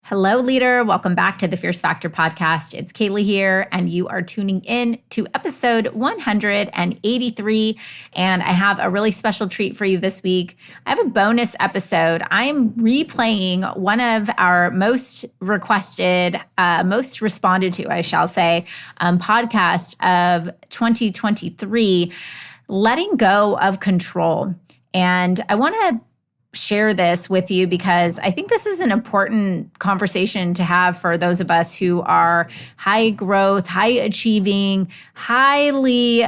Hello, leader. Welcome back to the Fierce Factor podcast. It's Kaylee here, and you are tuning in to episode 183. And I have a really special treat for you this week. I have a bonus episode. I'm replaying one of our most requested, most responded to, I shall say, podcast of 2023, Letting Go of Control. And I want to share this with you because I think this is an important conversation to have for those of us who are high growth, high achieving, highly,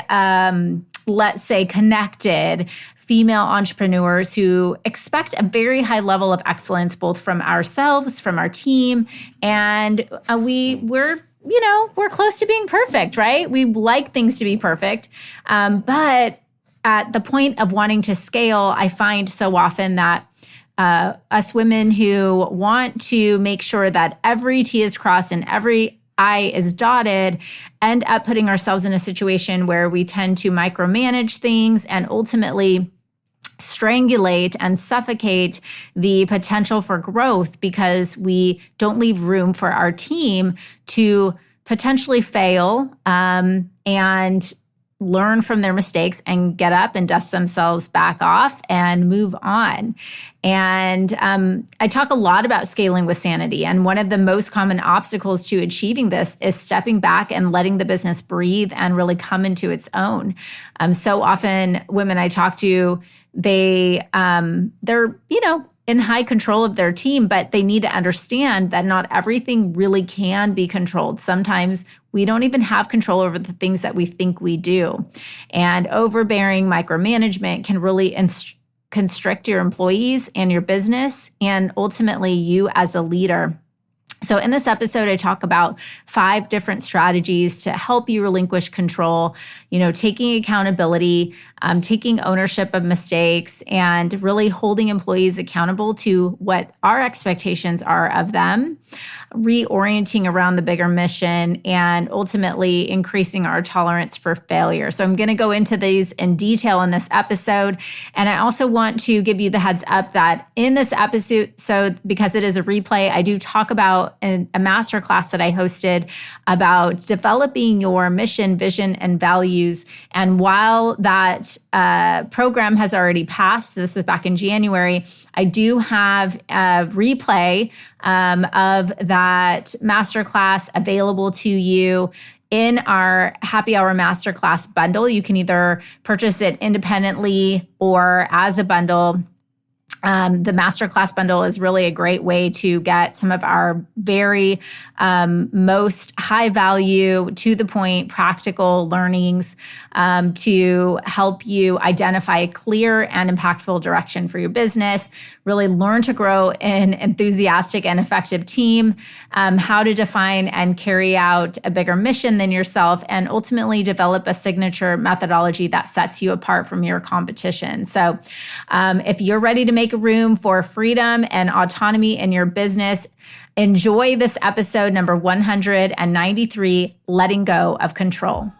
let's say, connected female entrepreneurs who expect a very high level of excellence, both from ourselves, from our team, and we're close to being perfect, right? We like things to be perfect, but at the point of wanting to scale, I find so often that us women who want to make sure that every T is crossed and every I is dotted end up putting ourselves in a situation where we tend to micromanage things and ultimately strangulate and suffocate the potential for growth because we don't leave room for our team to potentially fail and learn from their mistakes and get up and dust themselves back off and move on. And I talk a lot about scaling with sanity. And one of the most common obstacles to achieving this is stepping back and letting the business breathe and really come into its own. So often women I talk to, they're, in high control of their team, but they need to understand that not everything really can be controlled. Sometimes we don't even have control over the things that we think we do. And overbearing micromanagement can really constrict your employees and your business and ultimately you as a leader. So in this episode, I talk about 5 different strategies to help you relinquish control, taking accountability, taking ownership of mistakes, and really holding employees accountable to what our expectations are of them, reorienting around the bigger mission, and ultimately increasing our tolerance for failure. So I'm going to go into these in detail in this episode. And I also want to give you the heads up that in this episode, because it is a replay, I do talk about a masterclass that I hosted about developing your mission, vision, and values. And while that program has already passed, this was back in January, I do have a replay of that masterclass available to you in our happy hour masterclass bundle. You can either purchase it independently or as a bundle. The masterclass bundle is really a great way to get some of our very most high value, to the point, practical learnings to help you identify a clear and impactful direction for your business, really learn to grow an enthusiastic and effective team, how to define and carry out a bigger mission than yourself, and ultimately develop a signature methodology that sets you apart from your competition. So if you're ready to make room for freedom and autonomy in your business, enjoy this episode number 193, Letting Go of Control.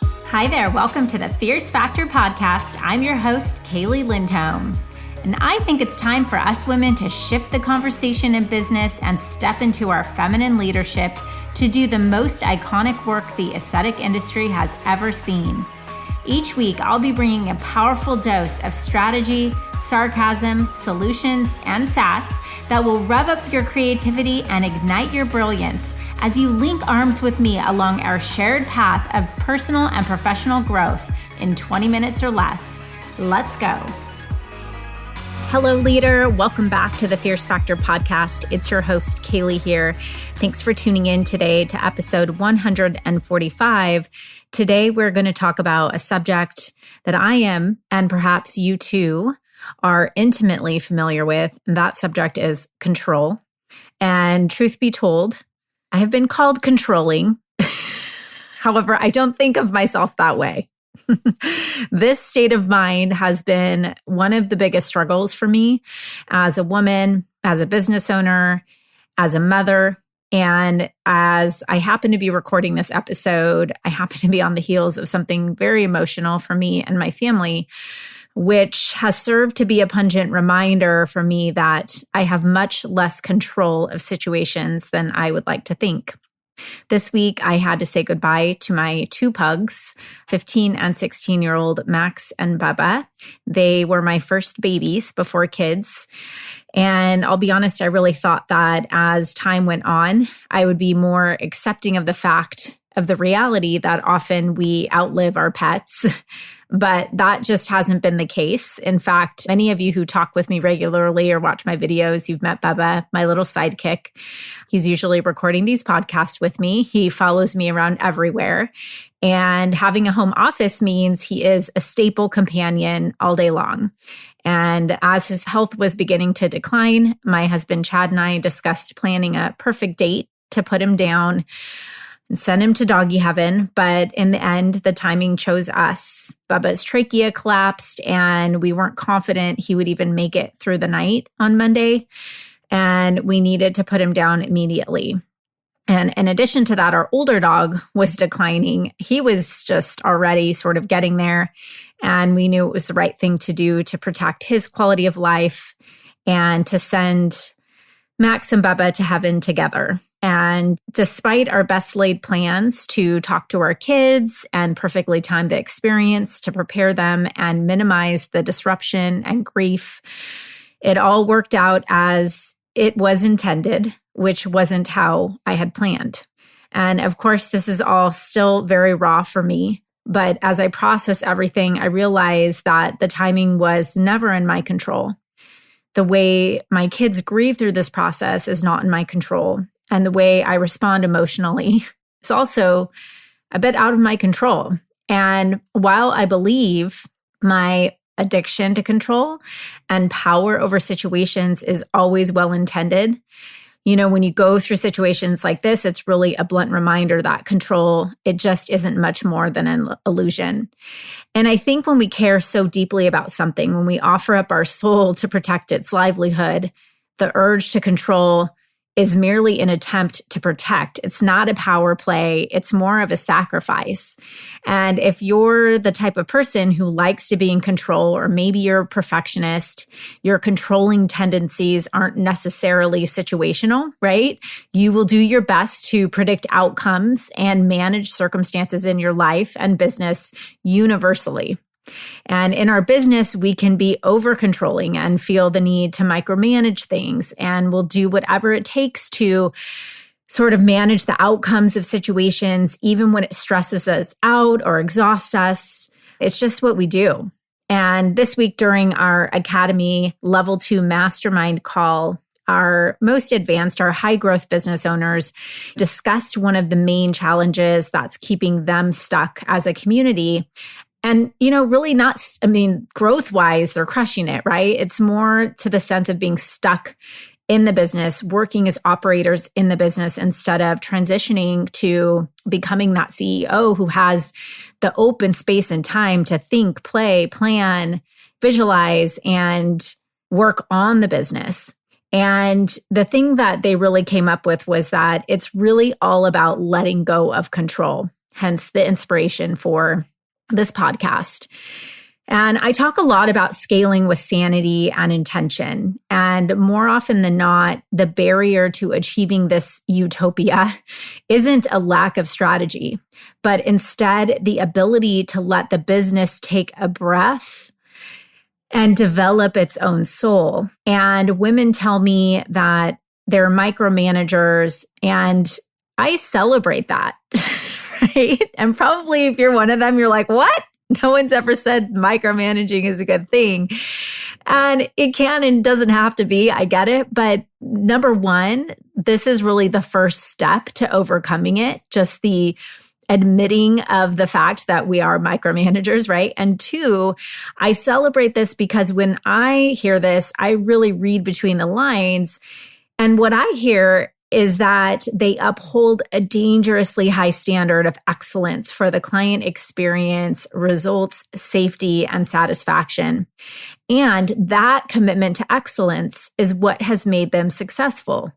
Hi there, welcome to the Fierce Factor podcast. I'm your host, Kaylee Lindholm. And I think it's time for us women to shift the conversation in business and step into our feminine leadership to do the most iconic work the aesthetic industry has ever seen. Each week, I'll be bringing a powerful dose of strategy, sarcasm, solutions, and sass that will rev up your creativity and ignite your brilliance as you link arms with me along our shared path of personal and professional growth in 20 minutes or less. Let's go. Hello, leader. Welcome back to the Fierce Factor podcast. It's your host, Kaylee here. Thanks for tuning in today to episode 145. Today, we're going to talk about a subject that I am, and perhaps you too, are intimately familiar with. And that subject is control. And truth be told, I have been called controlling. However, I don't think of myself that way. This state of mind has been one of the biggest struggles for me as a woman, as a business owner, as a mother. And as I happen to be recording this episode, I happen to be on the heels of something very emotional for me and my family. which has served to be a pungent reminder for me that I have much less control of situations than I would like to think. This week, I had to say goodbye to my two pugs, 15 and 16-year-old Max and Bubba. They were my first babies before kids. And I'll be honest, I really thought that as time went on, I would be more accepting of the fact of the reality that often we outlive our pets. But that just hasn't been the case. In fact, many of you who talk with me regularly or watch my videos, you've met Bubba, my little sidekick. He's usually recording these podcasts with me. He follows me around everywhere. And having a home office means he is a staple companion all day long. And as his health was beginning to decline, my husband Chad and I discussed planning a perfect date to put him down and send him to doggy heaven. But in the end, the timing chose us. Bubba's trachea collapsed, and we weren't confident he would even make it through the night on Monday. And we needed to put him down immediately. And in addition to that, our older dog was declining. He was just already sort of getting there. And we knew it was the right thing to do to protect his quality of life and to send Max and Bubba to heaven together. And despite our best laid plans to talk to our kids and perfectly time the experience to prepare them and minimize the disruption and grief, it all worked out as it was intended, which wasn't how I had planned. And of course, this is all still very raw for me. But as I process everything, I realize that the timing was never in my control. The way my kids grieve through this process is not in my control. And the way I respond emotionally is also a bit out of my control. And while I believe my addiction to control and power over situations is always well-intended, when you go through situations like this, it's really a blunt reminder that control, it just isn't much more than an illusion. And I think when we care so deeply about something, when we offer up our soul to protect its livelihood, the urge to control is merely an attempt to protect. It's not a power play. It's more of a sacrifice. And if you're the type of person who likes to be in control, or maybe you're a perfectionist, your controlling tendencies aren't necessarily situational, right? You will do your best to predict outcomes and manage circumstances in your life and business universally. And in our business, we can be over-controlling and feel the need to micromanage things, and we'll do whatever it takes to sort of manage the outcomes of situations, even when it stresses us out or exhausts us. It's just what we do. And this week during our Academy Level 2 Mastermind call, our most advanced, our high growth business owners discussed one of the main challenges that's keeping them stuck as a community. And, really not, growth-wise, they're crushing it, right? It's more to the sense of being stuck in the business, working as operators in the business instead of transitioning to becoming that CEO who has the open space and time to think, play, plan, visualize, and work on the business. And the thing that they really came up with was that it's really all about letting go of control, hence the inspiration for this podcast. And I talk a lot about scaling with sanity and intention. And more often than not, the barrier to achieving this utopia isn't a lack of strategy, but instead the ability to let the business take a breath and develop its own soul. And women tell me that they're micromanagers, and I celebrate that. Right? And probably if you're one of them, you're like, what? No one's ever said micromanaging is a good thing. And it can and doesn't have to be. I get it. But number one, this is really the first step to overcoming it. Just the admitting of the fact that we are micromanagers, right? And two, I celebrate this because when I hear this, I really read between the lines. And what I hear is that they uphold a dangerously high standard of excellence for the client experience, results, safety, and satisfaction. And that commitment to excellence is what has made them successful.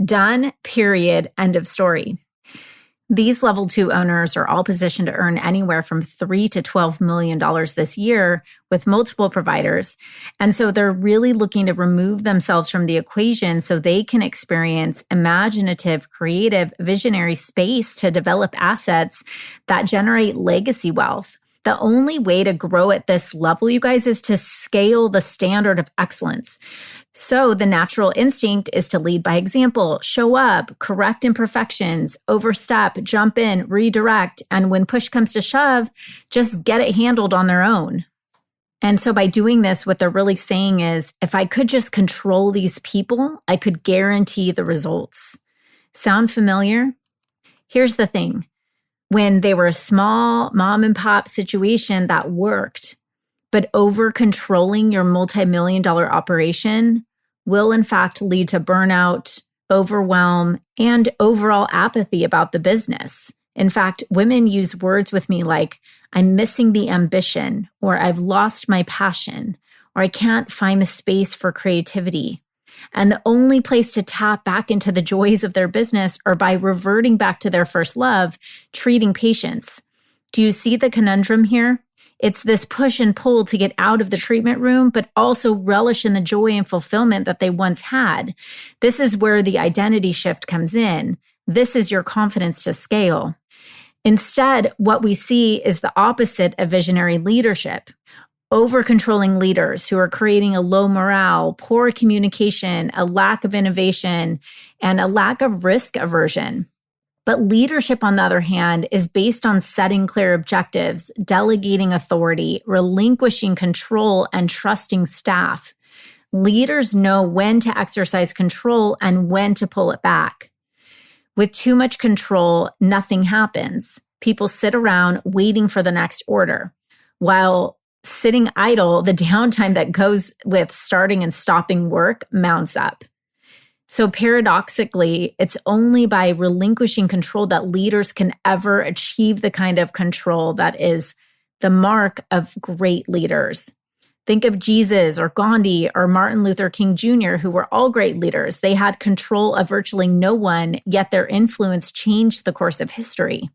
Done, period, end of story. These level 2 owners are all positioned to earn anywhere from $3 to $12 million this year with multiple providers. And so they're really looking to remove themselves from the equation so they can experience imaginative, creative, visionary space to develop assets that generate legacy wealth. The only way to grow at this level, you guys, is to scale the standard of excellence. So the natural instinct is to lead by example, show up, correct imperfections, overstep, jump in, redirect, and when push comes to shove, just get it handled on their own. And so by doing this, what they're really saying is, if I could just control these people, I could guarantee the results. Sound familiar? Here's the thing. When they were a small mom and pop situation that worked, but over controlling your multi-million-dollar operation will in fact lead to burnout, overwhelm, and overall apathy about the business. In fact, women use words with me like, I'm missing the ambition, or I've lost my passion, or I can't find the space for creativity. And the only place to tap back into the joys of their business are by reverting back to their first love, treating patients. Do you see the conundrum here? It's this push and pull to get out of the treatment room, but also relish in the joy and fulfillment that they once had. This is where the identity shift comes in. This is your confidence to scale. Instead, what we see is the opposite of visionary leadership. Over-controlling leaders who are creating a low morale, poor communication, a lack of innovation, and a lack of risk aversion. But leadership, on the other hand, is based on setting clear objectives, delegating authority, relinquishing control, and trusting staff. Leaders know when to exercise control and when to pull it back. With too much control, nothing happens. People sit around waiting for the next order. While sitting idle, the downtime that goes with starting and stopping work mounts up. So paradoxically, it's only by relinquishing control that leaders can ever achieve the kind of control that is the mark of great leaders. Think of Jesus or Gandhi or Martin Luther King Jr., who were all great leaders. They had control of virtually no one, yet their influence changed the course of history.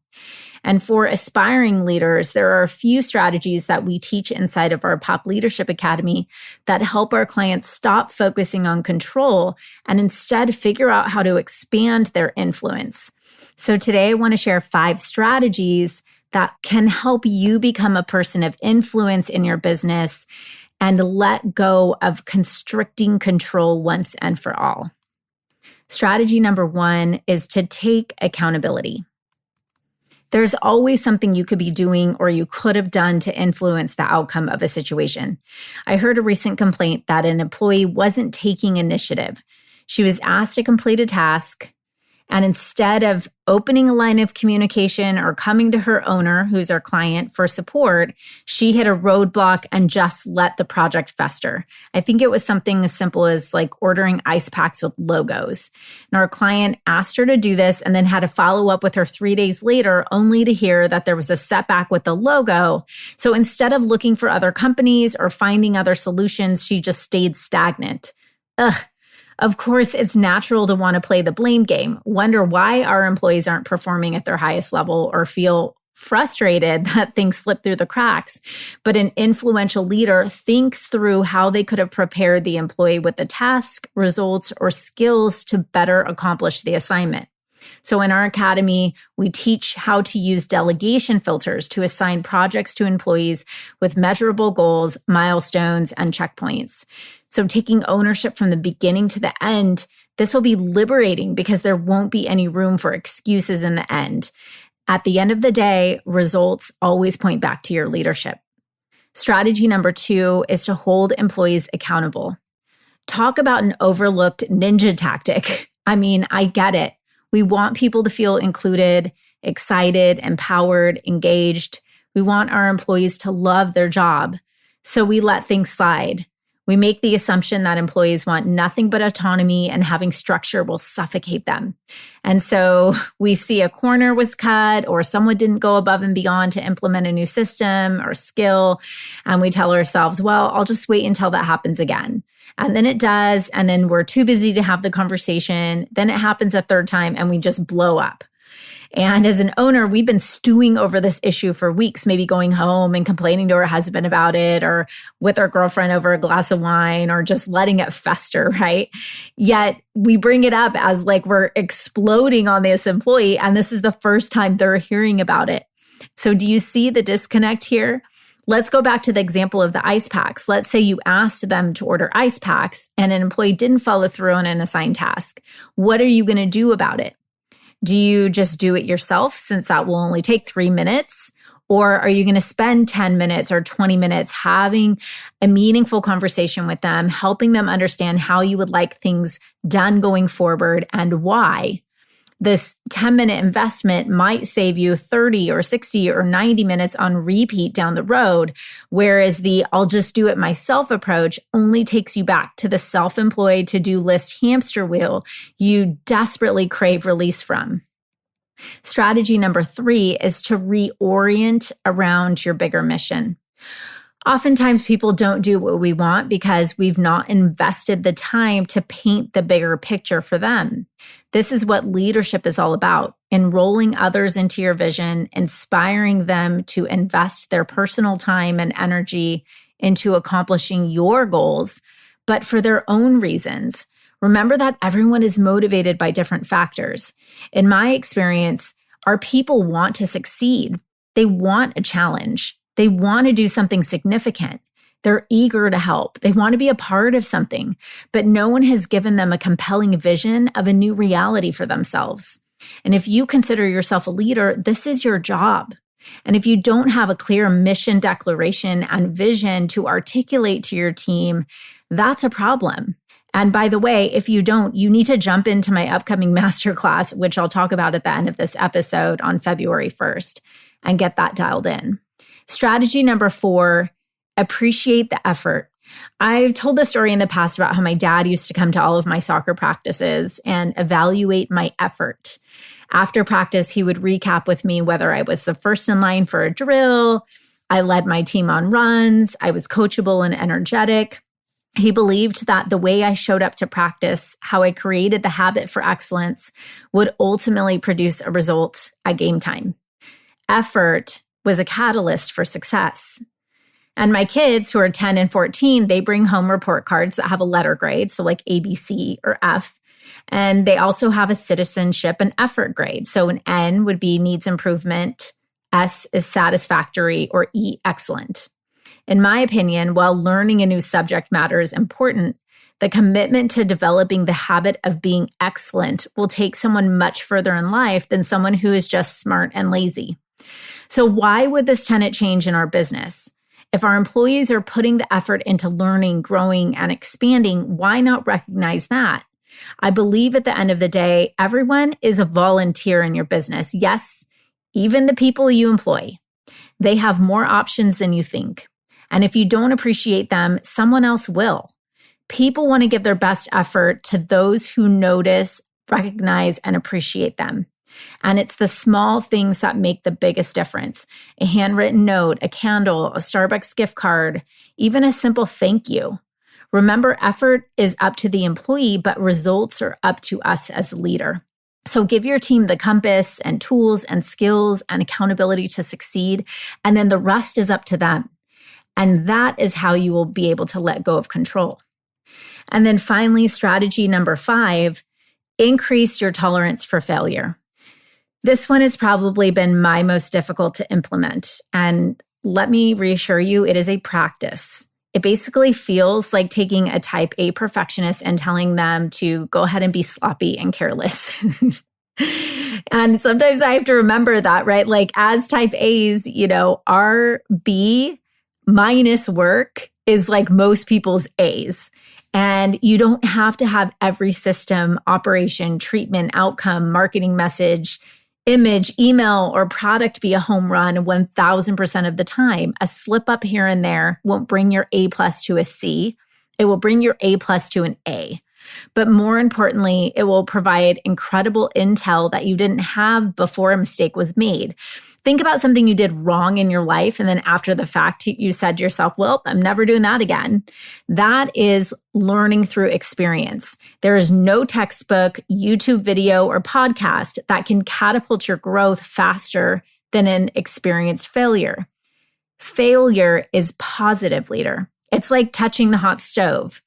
And for aspiring leaders, there are a few strategies that we teach inside of our Pop Leadership Academy that help our clients stop focusing on control and instead figure out how to expand their influence. So today I want to share 5 strategies that can help you become a person of influence in your business and let go of constricting control once and for all. Strategy number 1 is to take accountability. There's always something you could be doing or you could have done to influence the outcome of a situation. I heard a recent complaint that an employee wasn't taking initiative. She was asked to complete a task, and instead of opening a line of communication or coming to her owner, who's our client, for support, she hit a roadblock and just let the project fester. I think it was something as simple as like ordering ice packs with logos. And our client asked her to do this and then had to follow up with her 3 days later, only to hear that there was a setback with the logo. So instead of looking for other companies or finding other solutions, she just stayed stagnant. Of course, it's natural to want to play the blame game, wonder why our employees aren't performing at their highest level, or feel frustrated that things slip through the cracks. But an influential leader thinks through how they could have prepared the employee with the task, results, or skills to better accomplish the assignment. So in our academy, we teach how to use delegation filters to assign projects to employees with measurable goals, milestones, and checkpoints. So taking ownership from the beginning to the end, this will be liberating because there won't be any room for excuses in the end. At the end of the day, results always point back to your leadership. Strategy number 2 is to hold employees accountable. Talk about an overlooked ninja tactic. I mean, I get it. We want people to feel included, excited, empowered, engaged. We want our employees to love their job. So we let things slide. We make the assumption that employees want nothing but autonomy and having structure will suffocate them. And so we see a corner was cut or someone didn't go above and beyond to implement a new system or skill. And we tell ourselves, well, I'll just wait until that happens again. And then it does. And then we're too busy to have the conversation. Then it happens a third time and we just blow up. And as an owner, we've been stewing over this issue for weeks, maybe going home and complaining to our husband about it, or with our girlfriend over a glass of wine, or just letting it fester, right? Yet we bring it up as like we're exploding on this employee, and this is the first time they're hearing about it. So do you see the disconnect here? Let's go back to the example of the ice packs. Let's say you asked them to order ice packs and an employee didn't follow through on an assigned task. What are you going to do about it? Do you just do it yourself, since that will only take 3 minutes? Or are you going to spend 10 minutes or 20 minutes having a meaningful conversation with them, helping them understand how you would like things done going forward and why? This 10-minute investment might save you 30 or 60 or 90 minutes on repeat down the road, whereas the I'll just do it myself approach only takes you back to the self-employed to-do list hamster wheel you desperately crave release from. Strategy number 3 is to reorient around your bigger mission. Oftentimes people don't do what we want because we've not invested the time to paint the bigger picture for them. This is what leadership is all about: enrolling others into your vision, inspiring them to invest their personal time and energy into accomplishing your goals, but for their own reasons. Remember that everyone is motivated by different factors. In my experience, our people want to succeed. They want a challenge. They want to do something significant. They're eager to help. They want to be a part of something, but no one has given them a compelling vision of a new reality for themselves. And if you consider yourself a leader, this is your job. And if you don't have a clear mission declaration and vision to articulate to your team, that's a problem. And by the way, if you don't, you need to jump into my upcoming masterclass, which I'll talk about at the end of this episode on February 1st, and get that dialed in. Strategy number 4, appreciate the effort. I've told the story in the past about how my dad used to come to all of my soccer practices and evaluate my effort. After practice, he would recap with me whether I was the first in line for a drill, I led my team on runs, I was coachable and energetic. He believed that the way I showed up to practice, how I created the habit for excellence, would ultimately produce a result at game time. Effort was a catalyst for success. And my kids, who are 10 and 14, they bring home report cards that have a letter grade, so like A, B, C, or F. And they also have a citizenship and effort grade. So an N would be needs improvement, S is satisfactory, or E, excellent. In my opinion, while learning a new subject matter is important, the commitment to developing the habit of being excellent will take someone much further in life than someone who is just smart and lazy. So why would this tenet change in our business? If our employees are putting the effort into learning, growing, and expanding, why not recognize that? I believe at the end of the day, everyone is a volunteer in your business. Yes, even the people you employ. They have more options than you think. And if you don't appreciate them, someone else will. People want to give their best effort to those who notice, recognize, and appreciate them. And it's the small things that make the biggest difference. A handwritten note, a candle, a Starbucks gift card, even a simple thank you. Remember, effort is up to the employee, but results are up to us as a leader. So give your team the compass and tools and skills and accountability to succeed, and then the rest is up to them. And that is how you will be able to let go of control. And then finally, strategy number 5, increase your tolerance for failure. This one has probably been my most difficult to implement. And let me reassure you, it is a practice. It basically feels like taking a type A perfectionist and telling them to go ahead and be sloppy and careless. And sometimes I have to remember that, right? Like as type A's, our B minus work is like most people's A's. And you don't have to have every system, operation, treatment, outcome, marketing message, image, email, or product be a home run 1,000% of the time. A slip up here and there won't bring your A+ to a C. It will bring your A+ to an A. But more importantly, it will provide incredible intel that you didn't have before a mistake was made. Think about something you did wrong in your life, and then after the fact, you said to yourself, well, I'm never doing that again. That is learning through experience. There is no textbook, YouTube video, or podcast that can catapult your growth faster than an experienced failure. Failure is positive, leader. It's like touching the hot stove.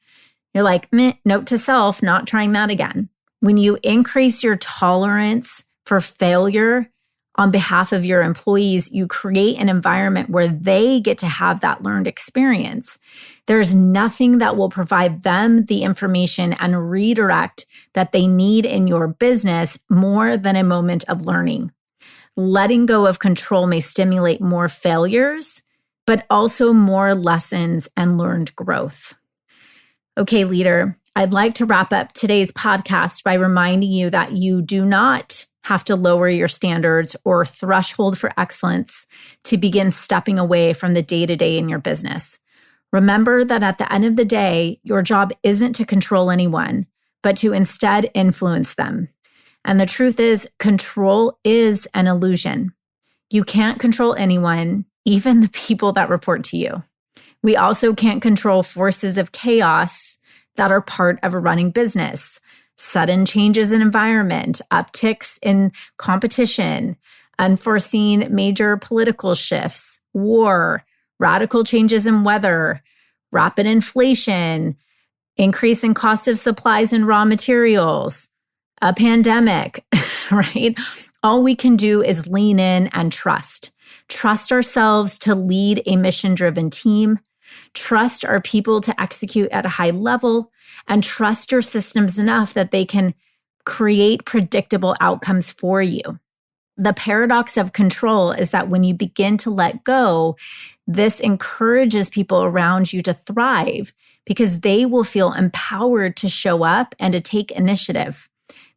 You're like, note to self, not trying that again. When you increase your tolerance for failure on behalf of your employees, you create an environment where they get to have that learned experience. There's nothing that will provide them the information and redirect that they need in your business more than a moment of learning. Letting go of control may stimulate more failures, but also more lessons and learned growth. Okay, leader, I'd like to wrap up today's podcast by reminding you that you do not have to lower your standards or threshold for excellence to begin stepping away from the day-to-day in your business. Remember that at the end of the day, your job isn't to control anyone, but to instead influence them. And the truth is, control is an illusion. You can't control anyone, even the people that report to you. We also can't control forces of chaos that are part of a running business. Sudden changes in environment, upticks in competition, unforeseen major political shifts, war, radical changes in weather, rapid inflation, increase in cost of supplies and raw materials, a pandemic, right? All we can do is lean in and trust. Trust ourselves to lead a mission-driven team. Trust our people to execute at a high level, and trust your systems enough that they can create predictable outcomes for you. The paradox of control is that when you begin to let go, this encourages people around you to thrive because they will feel empowered to show up and to take initiative.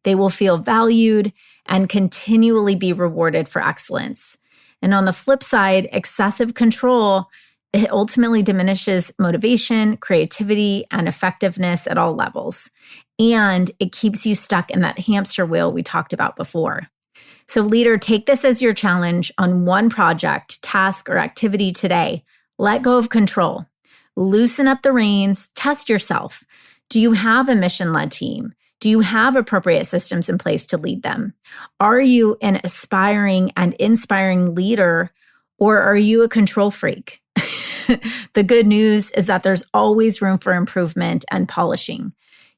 They will feel valued and continually be rewarded for excellence. And on the flip side, excessive control, it ultimately diminishes motivation, creativity, and effectiveness at all levels. And it keeps you stuck in that hamster wheel we talked about before. So leader, take this as your challenge on one project, task, or activity today. Let go of control. Loosen up the reins. Test yourself. Do you have a mission-led team? Do you have appropriate systems in place to lead them? Are you an aspiring and inspiring leader, or are you a control freak? The good news is that there's always room for improvement and polishing.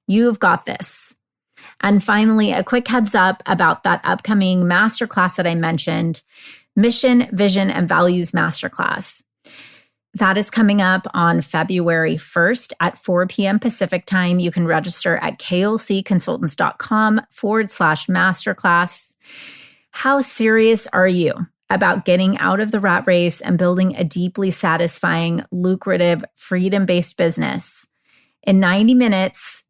You've got this. And finally, a quick heads up about that upcoming masterclass that I mentioned, Mission, Vision, and Values Masterclass. That is coming up on February 1st at 4 p.m. Pacific time. You can register at klcconsultants.com/masterclass. How serious are you about getting out of the rat race and building a deeply satisfying, lucrative, freedom-based business? In 90 minutes,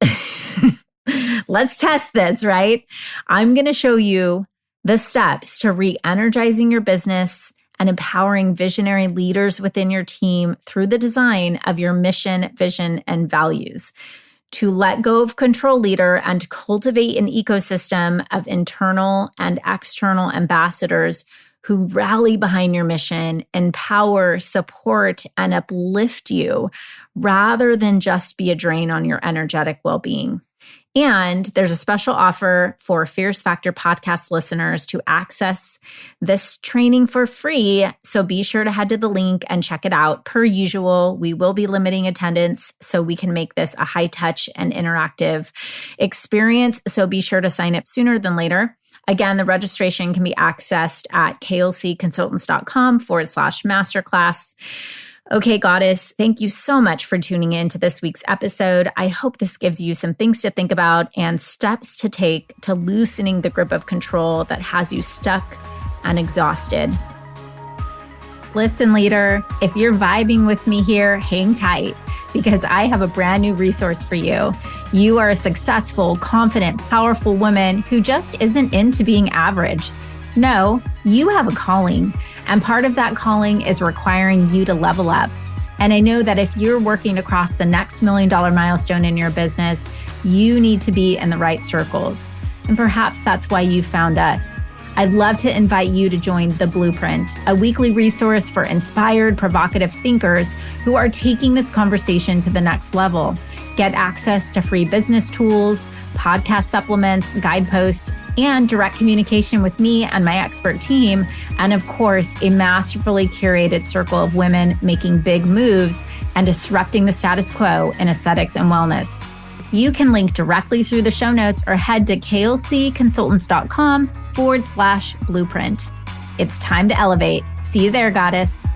let's test this, right? I'm going to show you the steps to re-energizing your business and empowering visionary leaders within your team through the design of your mission, vision, and values. To let go of control, leader, and cultivate an ecosystem of internal and external ambassadors who rally behind your mission, empower, support, and uplift you rather than just be a drain on your energetic well-being. And there's a special offer for Fierce Factor podcast listeners to access this training for free. So be sure to head to the link and check it out. Per usual, we will be limiting attendance so we can make this a high touch and interactive experience. So be sure to sign up sooner than later. Again, the registration can be accessed at klcconsultants.com/masterclass. Okay, Goddess, thank you so much for tuning in to this week's episode. I hope this gives you some things to think about and steps to take to loosening the grip of control that has you stuck and exhausted. Listen, leader, if you're vibing with me here, hang tight because I have a brand new resource for you. You are a successful, confident, powerful woman who just isn't into being average. No, you have a calling, and part of that calling is requiring you to level up. And I know that if you're working to cross the next $1 million milestone in your business, you need to be in the right circles. And perhaps that's why you found us. I'd love to invite you to join The Blueprint, a weekly resource for inspired, provocative thinkers who are taking this conversation to the next level. Get access to free business tools, podcast supplements, guideposts, and direct communication with me and my expert team. And of course, a masterfully curated circle of women making big moves and disrupting the status quo in aesthetics and wellness. You can link directly through the show notes or head to klcconsultants.com/blueprint. It's time to elevate. See you there, goddess.